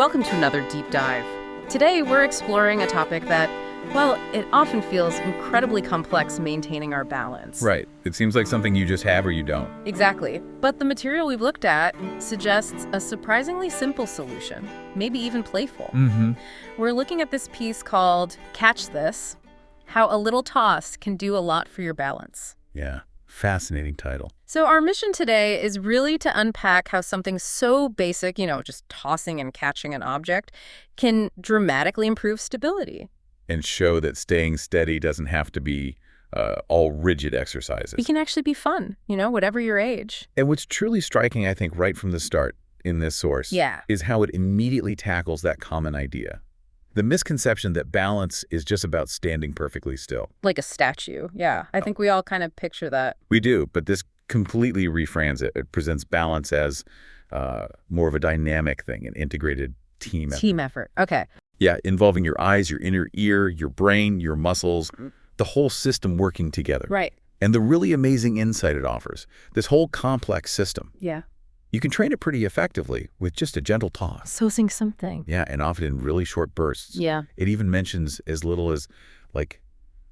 Welcome to another deep dive. Today, we're exploring a topic that, well, it often feels incredibly complex maintaining our balance. Right. It seems like something you just have or you don't. Exactly. But the material we've looked at suggests a surprisingly simple solution, maybe even playful. We're looking at this piece called Catch This: How a Little Toss Can Do a Lot for Your Balance. Yeah. Fascinating title. So our mission today is really to unpack how something so basic, just tossing and catching an object, can dramatically improve stability. And show that staying steady doesn't have to be all rigid exercises. It can actually be fun, whatever your age. And what's truly striking, I think, right from the start in this source is how it immediately tackles that common idea. The misconception that balance is just about standing perfectly still. Like a statue, yeah. I think we all kind of picture that. We do, but this completely reframes it. It presents balance as more of a dynamic thing, an integrated team effort. Team effort, okay. Yeah, involving your eyes, your inner ear, your brain, your muscles, the whole system working together. Right. And the really amazing insight it offers, this whole complex system. Yeah. You can train it pretty effectively with just a gentle toss. So sing something. Yeah, and often in really short bursts. Yeah. It even mentions as little as, like,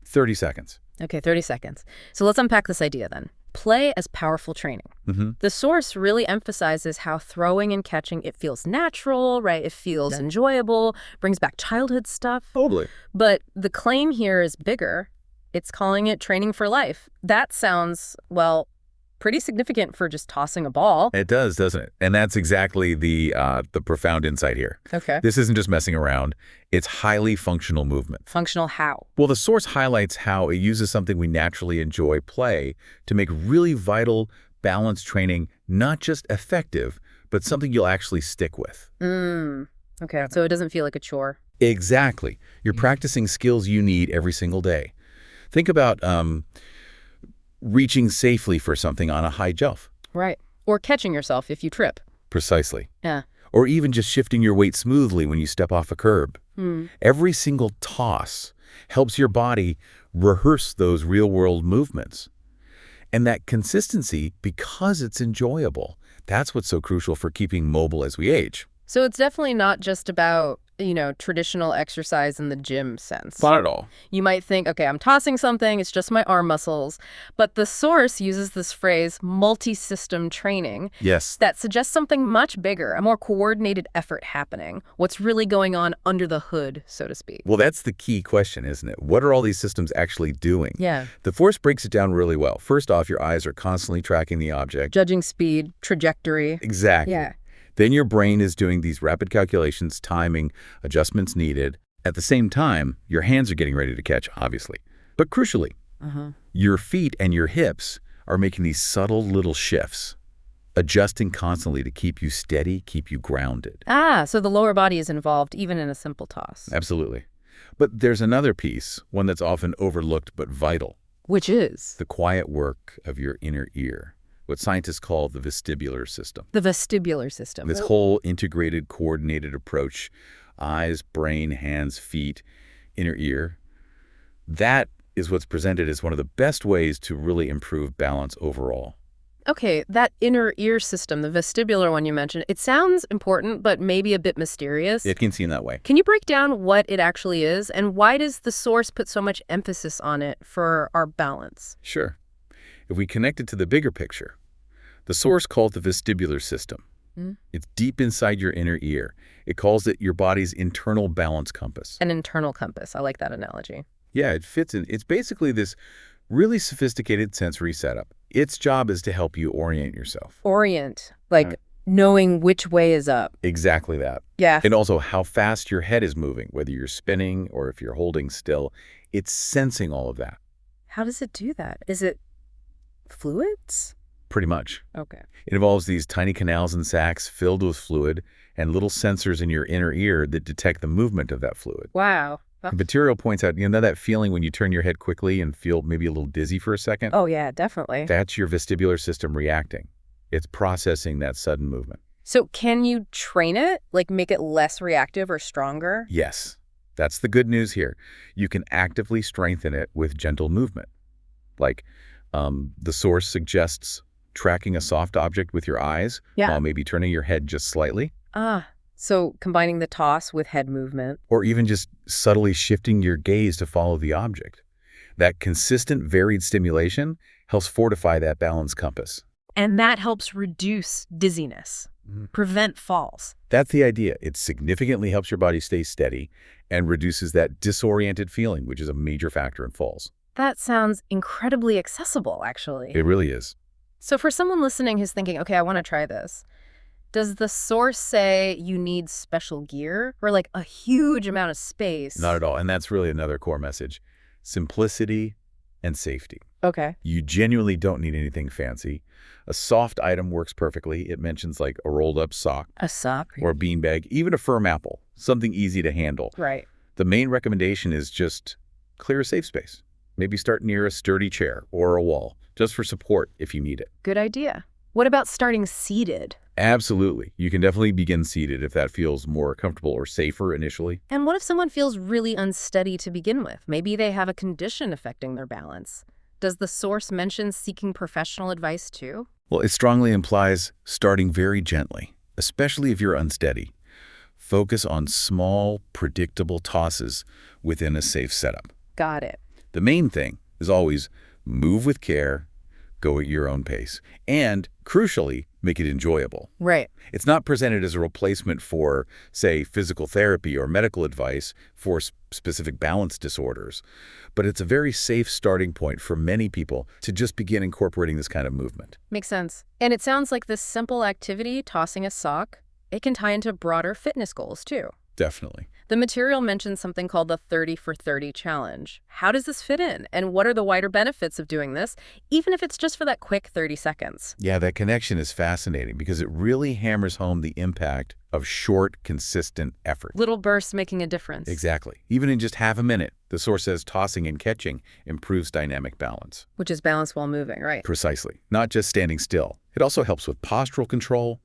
30 seconds. Okay, 30 seconds. So let's unpack this idea then. Play as powerful training. The source really emphasizes how throwing and catching, it feels natural, right? It feels enjoyable, brings back childhood stuff. Totally. But the claim here is bigger. It's calling it training for life. That sounds, well, pretty significant for just tossing a ball. It does, doesn't it? And that's exactly the profound insight here. Okay. This isn't just messing around. It's highly functional movement. Functional how? Well, the source highlights how it uses something we naturally enjoy, play, to make really vital balance training not just effective, but something you'll actually stick with. Okay, so it doesn't feel like a chore. Exactly. You're practicing skills you need every single day. Think about reaching safely for something on a high jump. Right. Or catching yourself if you trip. Precisely. Yeah. Or even just shifting your weight smoothly when you step off a curb. Every single toss helps your body rehearse those real-world movements. And that consistency, because it's enjoyable, that's what's so crucial for keeping mobile as we age. So it's definitely not just about, traditional exercise in the gym sense. Not at all. You might think, okay, I'm tossing something, it's just my arm muscles. But the source uses this phrase, multi-system training. Yes. That suggests something much bigger, a more coordinated effort happening. What's really going on under the hood, so to speak. Well, that's the key question, isn't it? What are all these systems actually doing? Yeah. The force breaks it down really well. First off, your eyes are constantly tracking the object. Judging speed, trajectory. Exactly. Yeah. Then your brain is doing these rapid calculations, timing, adjustments needed. At the same time, your hands are getting ready to catch, obviously. But crucially, your feet and your hips are making these subtle little shifts, adjusting constantly to keep you steady, keep you grounded. So the lower body is involved even in a simple toss. Absolutely. But there's another piece, one that's often overlooked but vital. Which is? The quiet work of your inner ear. What scientists call the vestibular system. The vestibular system. This whole integrated, coordinated approach, eyes, brain, hands, feet, inner ear, that is what's presented as one of the best ways to really improve balance overall. Okay, that inner ear system, the vestibular one you mentioned, it sounds important, but maybe a bit mysterious. It can seem that way. Can you break down what it actually is, and why does the source put so much emphasis on it for our balance? Sure. If we connect it to the bigger picture, the source calls the vestibular system. It's deep inside your inner ear. It calls it your body's internal balance compass. An internal compass. I like that analogy. Yeah, it fits in. It's basically this really sophisticated sensory setup. Its job is to help you orient yourself. Orient, like knowing which way is up. Exactly that. Yeah. And also how fast your head is moving, whether you're spinning or if you're holding still. It's sensing all of that. How does it do that? Is it fluids? Pretty much. Okay. It involves these tiny canals and sacs filled with fluid and little sensors in your inner ear that detect the movement of that fluid. Wow. The material points out, that feeling when you turn your head quickly and feel maybe a little dizzy for a second? Oh, yeah, definitely. That's your vestibular system reacting. It's processing that sudden movement. So can you train it, like make it less reactive or stronger? Yes. That's the good news here. You can actively strengthen it with gentle movement. Like the source suggests tracking a soft object with your eyes while maybe turning your head just slightly. So combining the toss with head movement. Or even just subtly shifting your gaze to follow the object. That consistent, varied stimulation helps fortify that balance compass. And that helps reduce dizziness, prevent falls. That's the idea. It significantly helps your body stay steady and reduces that disoriented feeling, which is a major factor in falls. That sounds incredibly accessible, actually. It really is. So for someone listening who's thinking, okay, I want to try this, does the source say you need special gear or like a huge amount of space? Not at all. And that's really another core message. Simplicity and safety. Okay. You genuinely don't need anything fancy. A soft item works perfectly. It mentions like a rolled up sock. A sock? Or a beanbag, even a firm apple, something easy to handle. Right. The main recommendation is just clear a safe space. Maybe start near a sturdy chair or a wall, just for support if you need it. Good idea. What about starting seated? Absolutely. You can definitely begin seated if that feels more comfortable or safer initially. And what if someone feels really unsteady to begin with? Maybe they have a condition affecting their balance. Does the source mention seeking professional advice too? Well, it strongly implies starting very gently, especially if you're unsteady. Focus on small, predictable tosses within a safe setup. Got it. The main thing is always move with care, go at your own pace, and, crucially, make it enjoyable. Right. It's not presented as a replacement for, say, physical therapy or medical advice for specific balance disorders, but it's a very safe starting point for many people to just begin incorporating this kind of movement. Makes sense. And it sounds like this simple activity, tossing a sock, it can tie into broader fitness goals too. Definitely. The material mentions something called the 30 for 30 challenge. How does this fit in? And what are the wider benefits of doing this, even if it's just for that quick 30 seconds? Yeah, that connection is fascinating because it really hammers home the impact of short, consistent effort. Little bursts making a difference. Exactly. Even in just half a minute, the source says tossing and catching improves dynamic balance. Which is balance while moving, right? Precisely. Not just standing still. It also helps with postural control,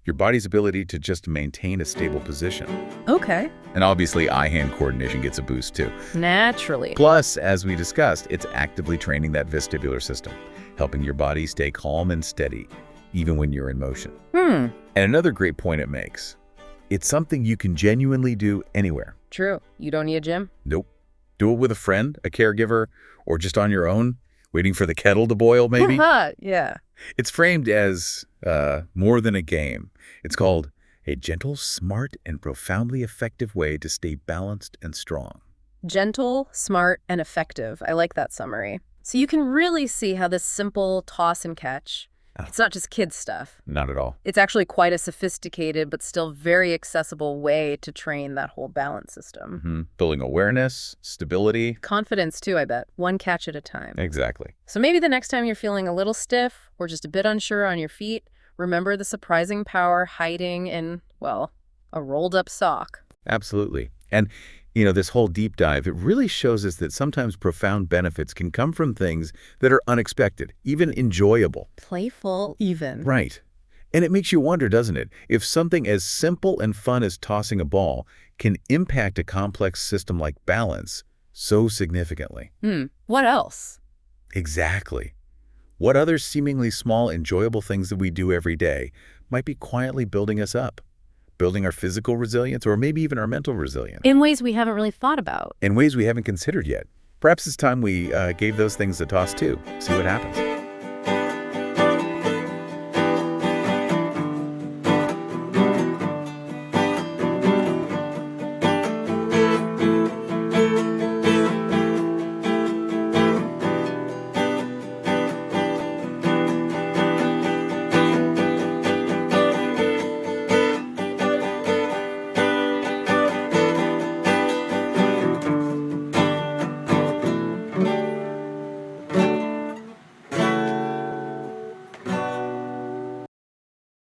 your body's ability to just maintain a stable position. Okay. And obviously, eye-hand coordination gets a boost too. Naturally. Plus, as we discussed, it's actively training that vestibular system, helping your body stay calm and steady, even when you're in motion. And another great point it makes, it's something you can genuinely do anywhere. True. You don't need a gym? Nope. Do it with a friend, a caregiver, or just on your own, waiting for the kettle to boil, maybe. Yeah. It's framed as more than a game. It's called a gentle, smart, and profoundly effective way to stay balanced and strong. Gentle, smart, and effective. I like that summary. So you can really see how this simple toss and catch, it's not just kids stuff. Not at all. It's actually quite a sophisticated but still very accessible way to train that whole balance system. Building awareness, stability. Confidence too, I bet. One catch at a time. Exactly. So maybe the next time you're feeling a little stiff or just a bit unsure on your feet, remember the surprising power hiding in, well, a rolled up sock. Absolutely. And, this whole deep dive, it really shows us that sometimes profound benefits can come from things that are unexpected, even enjoyable. Playful, even. Right. And it makes you wonder, doesn't it, if something as simple and fun as tossing a ball can impact a complex system like balance so significantly. What else? Exactly. What other seemingly small, enjoyable things that we do every day might be quietly building us up? Building our physical resilience, or maybe even our mental resilience. In ways we haven't really thought about. In ways we haven't considered yet. Perhaps it's time we gave those things a toss too. See what happens.